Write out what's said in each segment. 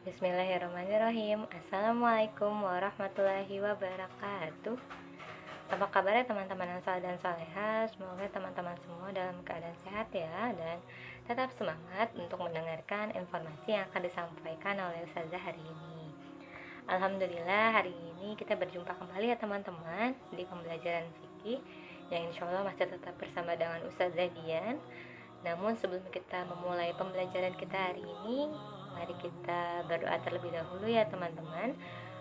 Bismillahirrahmanirrahim. Assalamualaikum warahmatullahi wabarakatuh. Apa kabarnya teman-teman yang saleh dan salehah? Semoga teman-teman semua dalam keadaan sehat ya, dan tetap semangat untuk mendengarkan informasi yang akan disampaikan oleh Ustazah hari ini. Alhamdulillah, hari ini kita berjumpa kembali ya teman-teman di pembelajaran fikih yang insya Allah masih tetap bersama dengan Ustazah Dian. Namun sebelum kita memulai pembelajaran kita hari ini, mari kita berdoa terlebih dahulu ya teman-teman,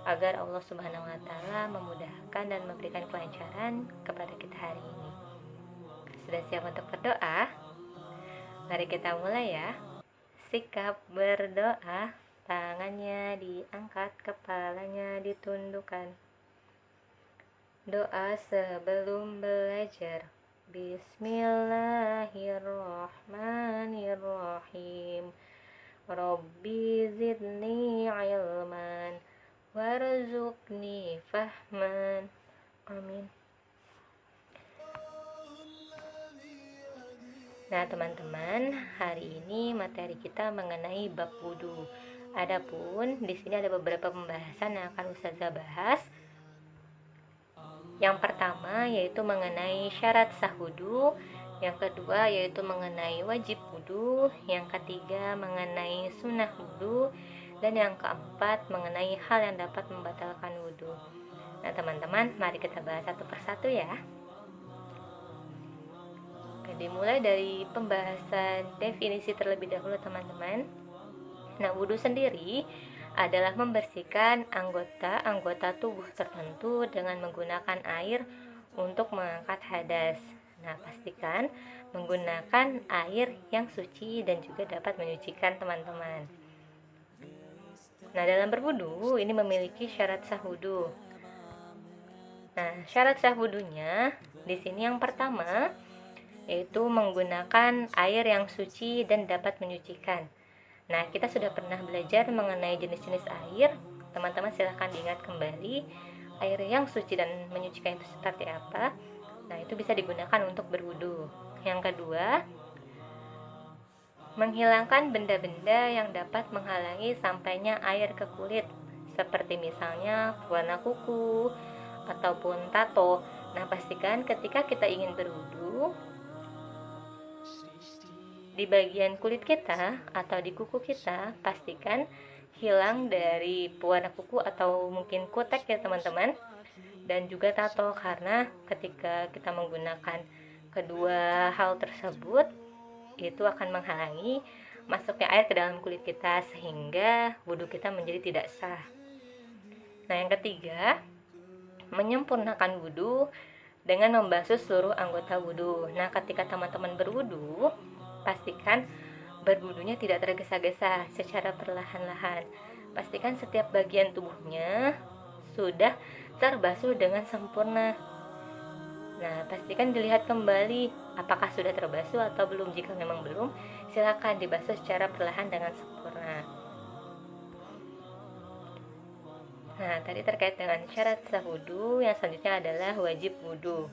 agar Allah Subhanahu wa taala memudahkan dan memberikan kelancaran kepada kita hari ini. Sudah siap untuk berdoa? Mari kita mulai ya. Sikap berdoa, tangannya diangkat, kepalanya ditundukkan. Doa sebelum belajar. Bismillahirrahmanirrahim. Rabbi zidni ilman warzuqni fahman. Amin. Nah teman-teman, hari ini materi kita mengenai bab wudu. Adapun di sini ada beberapa pembahasan yang akan Ustazah bahas. Yang pertama yaitu mengenai syarat sah wudu, yang kedua yaitu mengenai wajib wudu, yang ketiga mengenai sunnah wudu, dan yang keempat mengenai hal yang dapat membatalkan wudu. Nah teman-teman, mari kita bahas satu persatu ya. Oke, dimulai dari pembahasan definisi terlebih dahulu teman-teman. Nah, wudu sendiri adalah membersihkan anggota tubuh tertentu dengan menggunakan air untuk mengangkat hadas. Nah, pastikan menggunakan air yang suci dan juga dapat menyucikan teman-teman. Nah, dalam berwudu ini memiliki syarat sah wudu. Nah, syarat sah wudunya di sini yang pertama yaitu menggunakan air yang suci dan dapat menyucikan. Nah, kita sudah pernah belajar mengenai jenis-jenis air. Teman-teman silahkan diingat kembali air yang suci dan menyucikan itu seperti apa. Nah, itu bisa digunakan untuk berwudu. Yang kedua, menghilangkan benda-benda yang dapat menghalangi sampainya air ke kulit, seperti misalnya warna kuku ataupun tato. Nah, pastikan ketika kita ingin berwudu, di bagian kulit kita atau di kuku kita, pastikan hilang dari pewarna kuku atau mungkin kutek ya teman-teman, dan juga tato, karena ketika kita menggunakan kedua hal tersebut itu akan menghalangi masuknya air ke dalam kulit kita sehingga wudhu kita menjadi tidak sah. Nah, yang ketiga, menyempurnakan wudhu dengan membasuh seluruh anggota wudhu. Nah, ketika teman-teman berwudhu, pastikan berwudunya tidak tergesa-gesa, secara perlahan-lahan. Pastikan setiap bagian tubuhnya sudah terbasuh dengan sempurna. Nah, pastikan dilihat kembali apakah sudah terbasuh atau belum. Jika memang belum, silakan dibasuh secara perlahan dengan sempurna. Nah, tadi terkait dengan syarat sah wudu, yang selanjutnya adalah wajib wudu.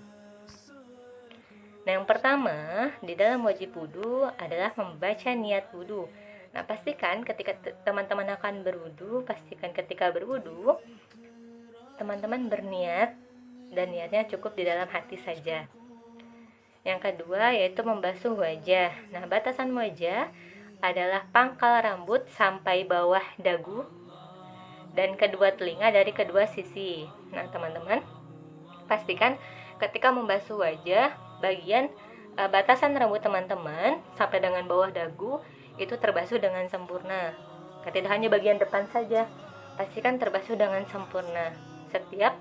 Nah, yang pertama, di dalam wajib wudu adalah membaca niat wudu. Nah, pastikan ketika teman-teman akan berwudu, pastikan ketika berwudu, teman-teman berniat dan niatnya cukup di dalam hati saja. Yang kedua, yaitu membasuh wajah. Nah, batasan wajah adalah pangkal rambut sampai bawah dagu dan kedua telinga dari kedua sisi. Nah, teman-teman, pastikan ketika membasuh wajah, bagian batasan rambut teman-teman sampai dengan bawah dagu itu terbasuh dengan sempurna. Tidak hanya bagian depan saja, pastikan terbasuh dengan sempurna setiap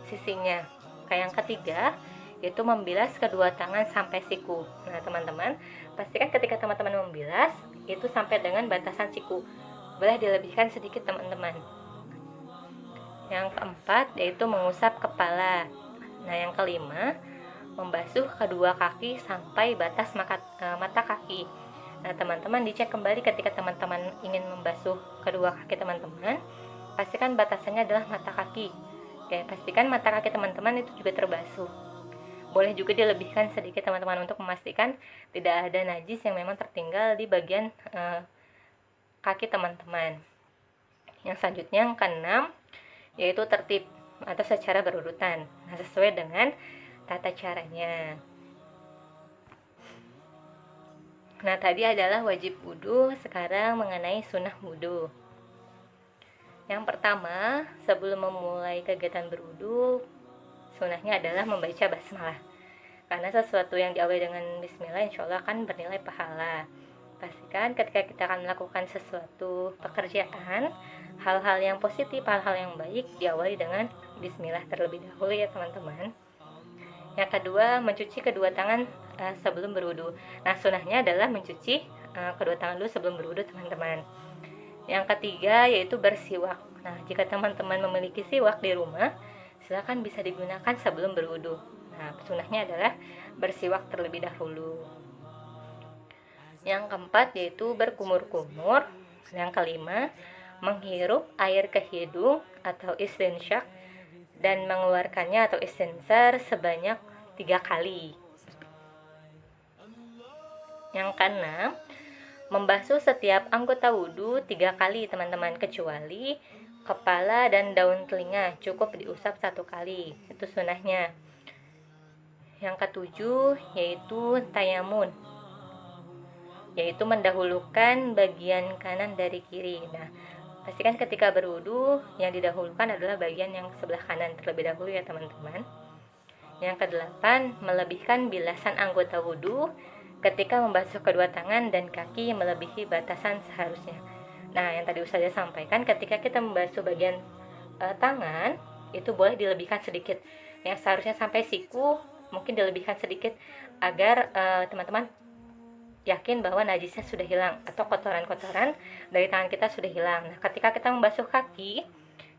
sisinya. Yang ketiga, yaitu membilas kedua tangan sampai siku. Nah, teman-teman, pastikan ketika teman-teman membilas itu sampai dengan batasan siku. Boleh dilebihkan sedikit teman-teman. Yang keempat, yaitu mengusap kepala. Nah, yang kelima, membasuh kedua kaki sampai batas mata kaki. Nah, teman-teman dicek kembali ketika teman-teman ingin membasuh kedua kaki teman-teman, pastikan batasannya adalah mata kaki. Oke, pastikan mata kaki teman-teman itu juga terbasuh. Boleh juga dilebihkan sedikit teman-teman untuk memastikan tidak ada najis yang memang tertinggal di bagian kaki teman-teman. Yang selanjutnya yang keenam yaitu tertib atau secara berurutan. Nah, sesuai dengan tata caranya. Nah, tadi adalah wajib wudhu, sekarang mengenai sunnah wudhu. Yang pertama, sebelum memulai kegiatan berwudhu, sunnahnya adalah membaca basmalah. Karena sesuatu yang diawali dengan bismillah insya Allah akan bernilai pahala. Pastikan ketika kita akan melakukan sesuatu pekerjaan, hal-hal yang positif, hal-hal yang baik diawali dengan bismillah terlebih dahulu ya teman-teman. Yang kedua, mencuci kedua tangan sebelum berwudu. Nah, sunnahnya adalah mencuci kedua tangan dulu sebelum berwudu teman-teman. Yang ketiga yaitu bersiwak. Nah, jika teman-teman memiliki siwak di rumah, silakan bisa digunakan sebelum berwudu. Nah, sunnahnya adalah bersiwak terlebih dahulu. Yang keempat yaitu berkumur-kumur. Yang kelima, menghirup air ke hidung atau istinsyak dan mengeluarkannya atau istinsar sebanyak 3 kali. Yang keenam, membasuh setiap anggota wudhu 3 kali teman-teman, kecuali kepala dan daun telinga cukup diusap 1 kali, itu sunnahnya. Yang ketujuh yaitu tayamun, yaitu mendahulukan bagian kanan dari kiri. Nah, pastikan ketika berwudu yang didahulukan adalah bagian yang sebelah kanan terlebih dahulu ya teman-teman. Yang kedelapan, melebihkan bilasan anggota wudu ketika membasuh kedua tangan dan kaki melebihi batasan seharusnya. Nah, yang tadi saya sampaikan, ketika kita membasuh bagian tangan itu boleh dilebihkan sedikit. Yang seharusnya sampai siku mungkin dilebihkan sedikit agar teman-teman yakin bahwa najisnya sudah hilang atau kotoran-kotoran dari tangan kita sudah hilang. Nah, ketika kita membasuh kaki,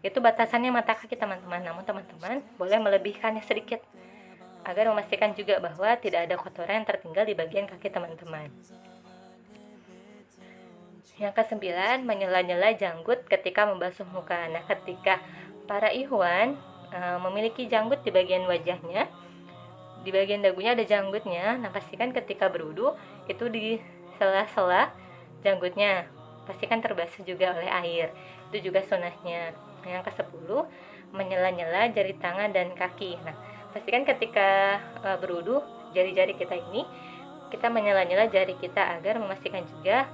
itu batasannya mata kaki teman-teman. Namun teman-teman boleh melebihkannya sedikit agar memastikan juga bahwa tidak ada kotoran yang tertinggal di bagian kaki teman-teman. Yang kesembilan, menyela-nyela janggut ketika membasuh muka. Nah, ketika para ikhwan memiliki janggut di bagian wajahnya, di bagian dagunya ada janggutnya, nah pastikan ketika berwudu itu di sela-sela janggutnya pastikan terbasuh juga oleh air. Itu juga sunnahnya. Yang ke-10, menyela-nyela jari tangan dan kaki. Nah, pastikan ketika berwudu jari-jari kita ini kita menyela-nyela jari kita agar memastikan juga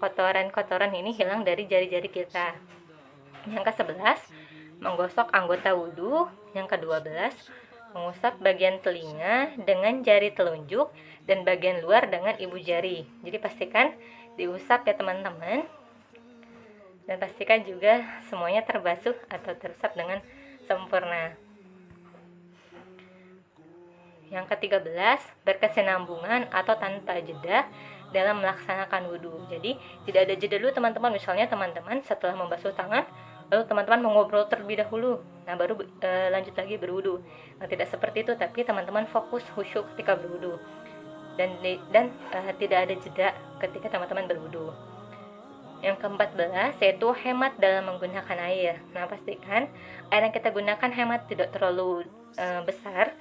kotoran-kotoran ini hilang dari jari-jari kita. Yang ke-11, menggosok anggota wudu. Yang ke-12, mengusap bagian telinga dengan jari telunjuk dan bagian luar dengan ibu jari. Jadi pastikan diusap ya teman-teman. Dan pastikan juga semuanya terbasuh atau terusap dengan sempurna. Yang ke-13, berkesinambungan atau tanpa jeda dalam melaksanakan wudhu. Jadi tidak ada jeda dulu teman-teman. Misalnya teman-teman setelah membasuh tangan lalu teman-teman mengobrol terlebih dahulu, nah baru lanjut lagi berwudu. Nah, tidak seperti itu, tapi teman-teman fokus khusyuk ketika berwudu dan tidak ada jeda ketika teman-teman berwudu. Yang ke-14 yaitu hemat dalam menggunakan air. Nah, pastikan air yang kita gunakan hemat, tidak terlalu besar,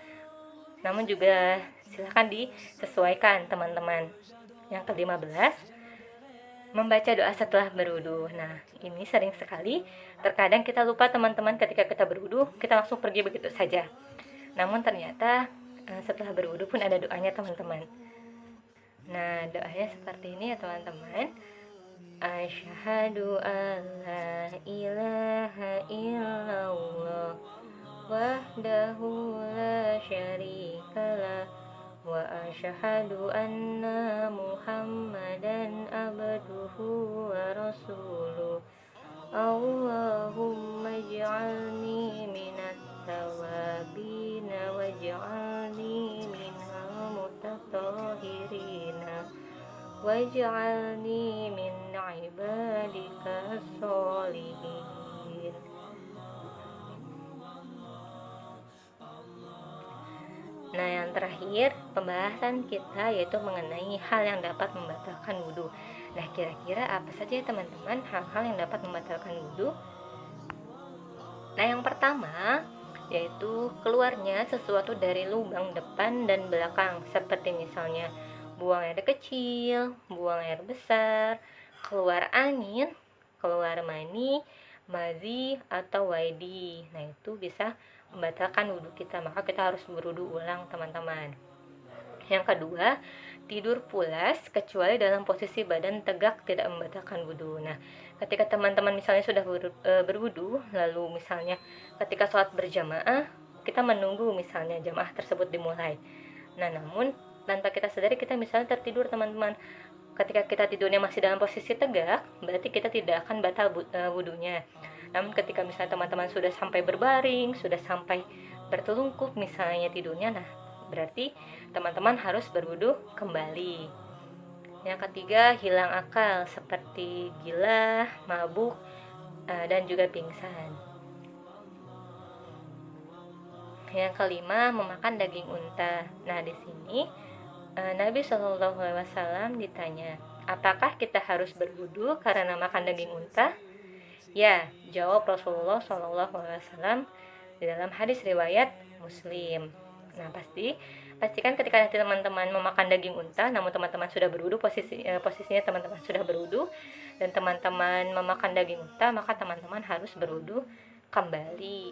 namun juga silakan disesuaikan teman-teman. Yang ke-15, membaca doa setelah berwudu. Nah, ini sering sekali terkadang kita lupa teman-teman, ketika kita berwudu kita langsung pergi begitu saja. Namun ternyata setelah berwudu pun ada doanya teman-teman. Nah, doanya seperti ini ya teman-teman. Asyhadu alla ilaha illallah wahdahu la syarikalah wa asyhadu anna Muhammadan abduhu wa rasuluh. Allahumma ij'alni minat tawabin waj'alni minal mutatahhirin waj'alni min ibadika sholihin. Nah, yang terakhir pembahasan kita yaitu mengenai hal yang dapat membatalkan wudhu. Nah, kira-kira apa saja ya teman-teman hal-hal yang dapat membatalkan wudhu? Nah, yang pertama yaitu keluarnya sesuatu dari lubang depan dan belakang, seperti misalnya buang air kecil, buang air besar, keluar angin, keluar mani, mazi, atau wadi. Nah, itu bisa membatalkan wudhu kita, maka kita harus berwudhu ulang, teman-teman. Yang kedua, tidur pulas kecuali dalam posisi badan tegak tidak membatalkan wudhu. Nah, ketika teman-teman misalnya sudah berwudhu, lalu misalnya ketika sholat berjamaah, kita menunggu misalnya jamaah tersebut dimulai. Nah, namun tanpa kita sadari kita misalnya tertidur, teman-teman. Ketika kita tidurnya masih dalam posisi tegak, berarti kita tidak akan batal wudhunya. Namun ketika misalnya teman-teman sudah sampai berbaring, sudah sampai bertelungkup misalnya tidurnya, nah berarti teman-teman harus berwudhu kembali. Yang ketiga, hilang akal seperti gila, mabuk, dan juga pingsan. Yang kelima, memakan daging unta. Nah, di sini Nabi SAW ditanya, apakah kita harus berwudu karena makan daging unta? Ya, jawab Rasulullah SAW di dalam hadis riwayat Muslim. Nah, pastikan ketika nanti teman-teman memakan daging unta, namun teman-teman sudah berwudu, posisinya teman-teman sudah berwudu, dan teman-teman memakan daging unta, maka teman-teman harus berwudu kembali.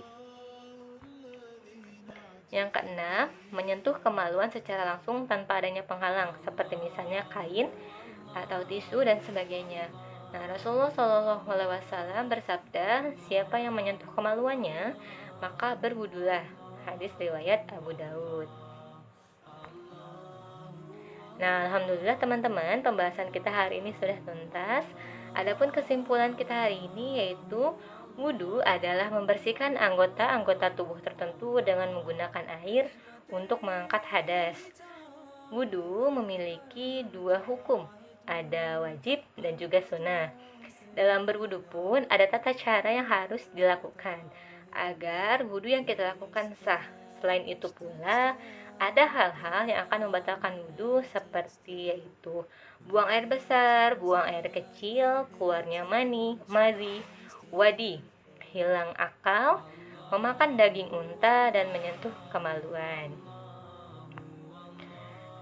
Yang keenam, menyentuh kemaluan secara langsung tanpa adanya penghalang, seperti misalnya kain atau tisu dan sebagainya. Nah, Rasulullah SAW bersabda, siapa yang menyentuh kemaluannya, maka berwudulah. Hadis riwayat Abu Daud. Nah, alhamdulillah teman-teman, pembahasan kita hari ini sudah tuntas. Adapun kesimpulan kita hari ini yaitu wudu adalah membersihkan anggota-anggota tubuh tertentu dengan menggunakan air untuk mengangkat hadas. Wudu memiliki dua hukum, ada wajib dan juga sunnah. Dalam berwudu pun ada tata cara yang harus dilakukan agar wudu yang kita lakukan sah. Selain itu pula, ada hal-hal yang akan membatalkan wudu seperti yaitu buang air besar, buang air kecil, keluarnya mani, mazi, wadi, hilang akal, memakan daging unta, dan menyentuh kemaluan.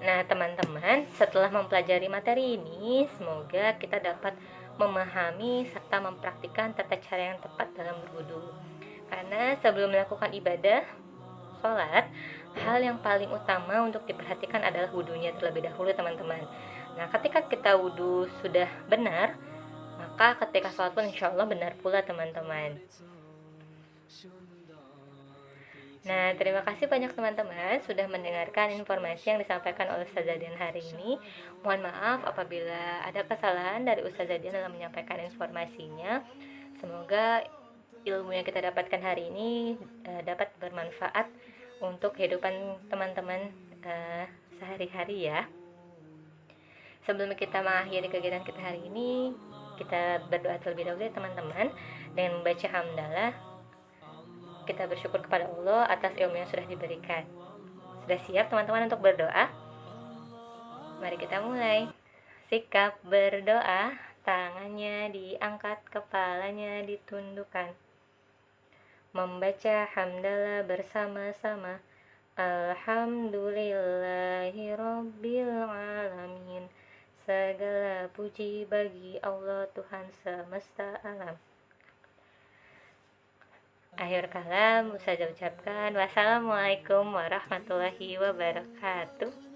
Nah, teman-teman, setelah mempelajari materi ini, semoga kita dapat memahami serta mempraktikkan tata cara yang tepat dalam berwudu. Karena sebelum melakukan ibadah sholat, hal yang paling utama untuk diperhatikan adalah wudunya terlebih dahulu, teman-teman. Nah, ketika kita wudu sudah benar, maka ketika sholat pun insya Allah benar pula, teman-teman. Nah, terima kasih banyak teman-teman sudah mendengarkan informasi yang disampaikan oleh Ustazah Dian hari ini. Mohon maaf apabila ada kesalahan dari Ustazah Dian dalam menyampaikan informasinya. Semoga ilmu yang kita dapatkan hari ini dapat bermanfaat untuk kehidupan teman-teman sehari-hari ya. Sebelum kita mengakhiri kegiatan kita hari ini, kita berdoa terlebih dahulu ya teman-teman, dengan membaca hamdalah. Kita bersyukur kepada Allah atas ilmu yang sudah diberikan. Sudah siap teman-teman untuk berdoa? Mari kita mulai. Sikap berdoa, tangannya diangkat, kepalanya ditundukkan. Membaca hamdalah bersama-sama. Alhamdulillahirabbil alamin. Segala puji bagi Allah Tuhan semesta alam. Akhir kalam, saya ucapkan wassalamualaikum warahmatullahi wabarakatuh.